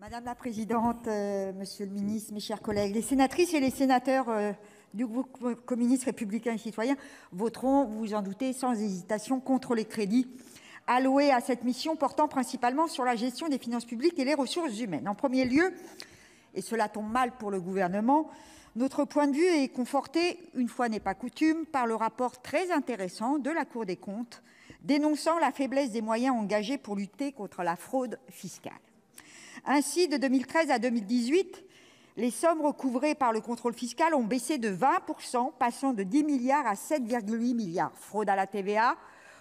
Madame la présidente, monsieur le ministre, mes chers collègues, les sénatrices et les sénateurs du groupe communiste républicain et citoyen voteront, vous vous en doutez, sans hésitation contre les crédits alloués à cette mission portant principalement sur la gestion des finances publiques et les ressources humaines. En premier lieu, et cela tombe mal pour le gouvernement, notre point de vue est conforté, une fois n'est pas coutume, par le rapport très intéressant de la Cour des comptes dénonçant la faiblesse des moyens engagés pour lutter contre la fraude fiscale. Ainsi, de 2013 à 2018, les sommes recouvrées par le contrôle fiscal ont baissé de 20%, passant de 10 milliards à 7,8 milliards. Fraude à la TVA,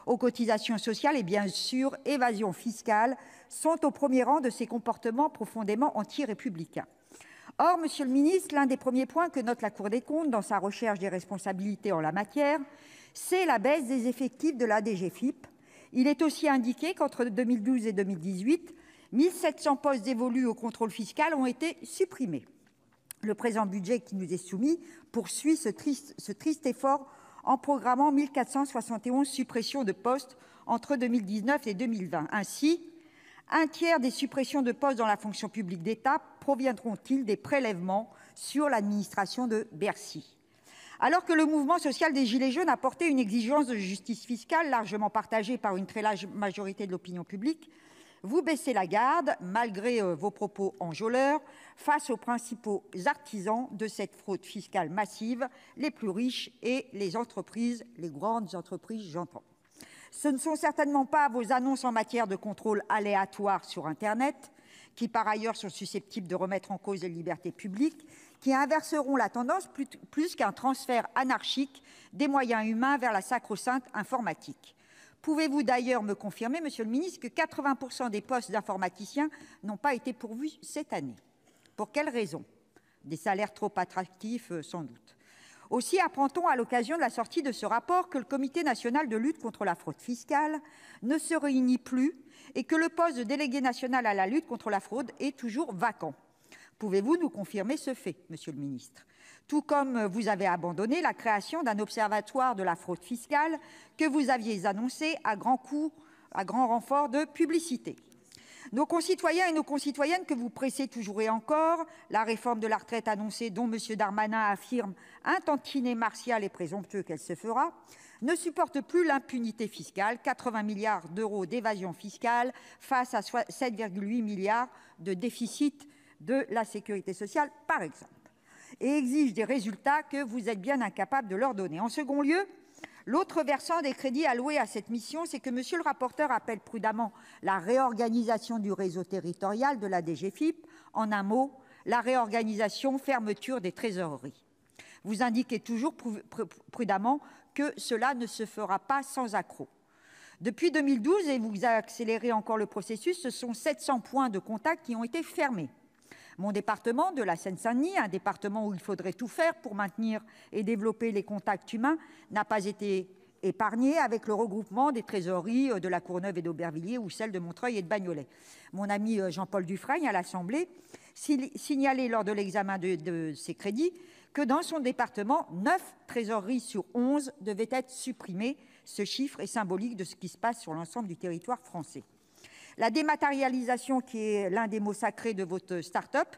aux cotisations sociales et bien sûr évasion fiscale sont au premier rang de ces comportements profondément anti-républicains. Or, monsieur le ministre, l'un des premiers points que note la Cour des comptes dans sa recherche des responsabilités en la matière, c'est la baisse des effectifs de la DGFiP. Il est aussi indiqué qu'entre 2012 et 2018, 1700 postes dévolus au contrôle fiscal ont été supprimés. Le présent budget qui nous est soumis poursuit ce triste effort en programmant 1471 suppressions de postes entre 2019 et 2020. Ainsi, un tiers des suppressions de postes dans la fonction publique d'État proviendront-ils des prélèvements sur l'administration de Bercy. Alors que le mouvement social des Gilets jaunes a porté une exigence de justice fiscale largement partagée par une très large majorité de l'opinion publique, vous baissez la garde, malgré vos propos enjôleurs, face aux principaux artisans de cette fraude fiscale massive, les plus riches et les entreprises, les grandes entreprises, j'entends. Ce ne sont certainement pas vos annonces en matière de contrôle aléatoire sur Internet, qui par ailleurs sont susceptibles de remettre en cause les libertés publiques, qui inverseront la tendance plus qu'un transfert anarchique des moyens humains vers la sacro-sainte informatique. Pouvez-vous d'ailleurs me confirmer, monsieur le ministre, que 80% des postes d'informaticiens n'ont pas été pourvus cette année? Pour quelles raisons? Des salaires trop attractifs, sans doute. Aussi apprend-on à l'occasion de la sortie de ce rapport que le Comité national de lutte contre la fraude fiscale ne se réunit plus et que le poste de délégué national à la lutte contre la fraude est toujours vacant. Pouvez-vous nous confirmer ce fait, monsieur le ministre? Tout comme vous avez abandonné la création d'un observatoire de la fraude fiscale que vous aviez annoncé à grand renfort de publicité. Nos concitoyens et nos concitoyennes que vous pressez toujours et encore, la réforme de la retraite annoncée dont M. Darmanin affirme un tantinet martial et présomptueux qu'elle se fera, ne supportent plus l'impunité fiscale, 80 milliards d'euros d'évasion fiscale face à 7,8 milliards de déficit de la sécurité sociale, par exemple, et exigent des résultats que vous êtes bien incapables de leur donner. En second lieu, l'autre versant des crédits alloués à cette mission, c'est que monsieur le rapporteur appelle prudemment la réorganisation du réseau territorial de la DGFiP. En un mot, la réorganisation, fermeture des trésoreries. Vous indiquez toujours prudemment que cela ne se fera pas sans accroc. Depuis 2012, et vous accélérez encore le processus, ce sont 700 points de contact qui ont été fermés. Mon département de la Seine-Saint-Denis, un département où il faudrait tout faire pour maintenir et développer les contacts humains, n'a pas été épargné avec le regroupement des trésoreries de La Courneuve et d'Aubervilliers ou celles de Montreuil et de Bagnolet. Mon ami Jean-Paul Dufrègne, à l'Assemblée, signalait lors de l'examen de ces crédits que dans son département, 9 trésoreries sur 11 devaient être supprimées. Ce chiffre est symbolique de ce qui se passe sur l'ensemble du territoire français. La dématérialisation, qui est l'un des mots sacrés de votre start-up,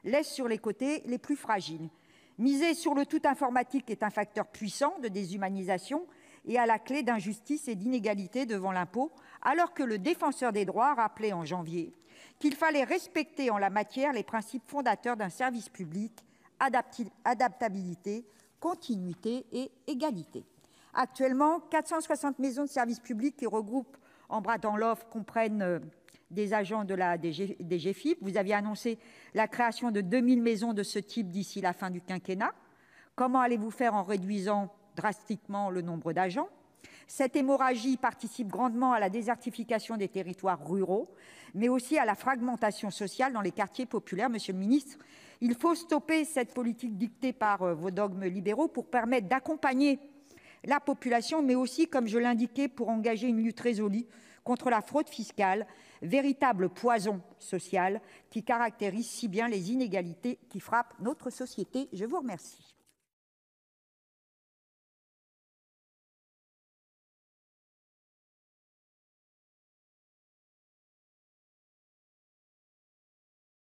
laisse sur les côtés les plus fragiles. Miser sur le tout informatique est un facteur puissant de déshumanisation et à la clé d'injustice et d'inégalité devant l'impôt, alors que le Défenseur des droits rappelait en janvier qu'il fallait respecter en la matière les principes fondateurs d'un service public, adaptabilité, continuité et égalité. Actuellement, 460 maisons de service public qui regroupent en bras dans l'offre comprennent des agents de la DGFiP. Vous aviez annoncé la création de 2000 maisons de ce type d'ici la fin du quinquennat. Comment allez-vous faire en réduisant drastiquement le nombre d'agents? Cette hémorragie participe grandement à la désertification des territoires ruraux, mais aussi à la fragmentation sociale dans les quartiers populaires. Monsieur le ministre, il faut stopper cette politique dictée par vos dogmes libéraux pour permettre d'accompagner la population, mais aussi, comme je l'indiquais, pour engager une lutte résolue contre la fraude fiscale, véritable poison social qui caractérise si bien les inégalités qui frappent notre société. Je vous remercie.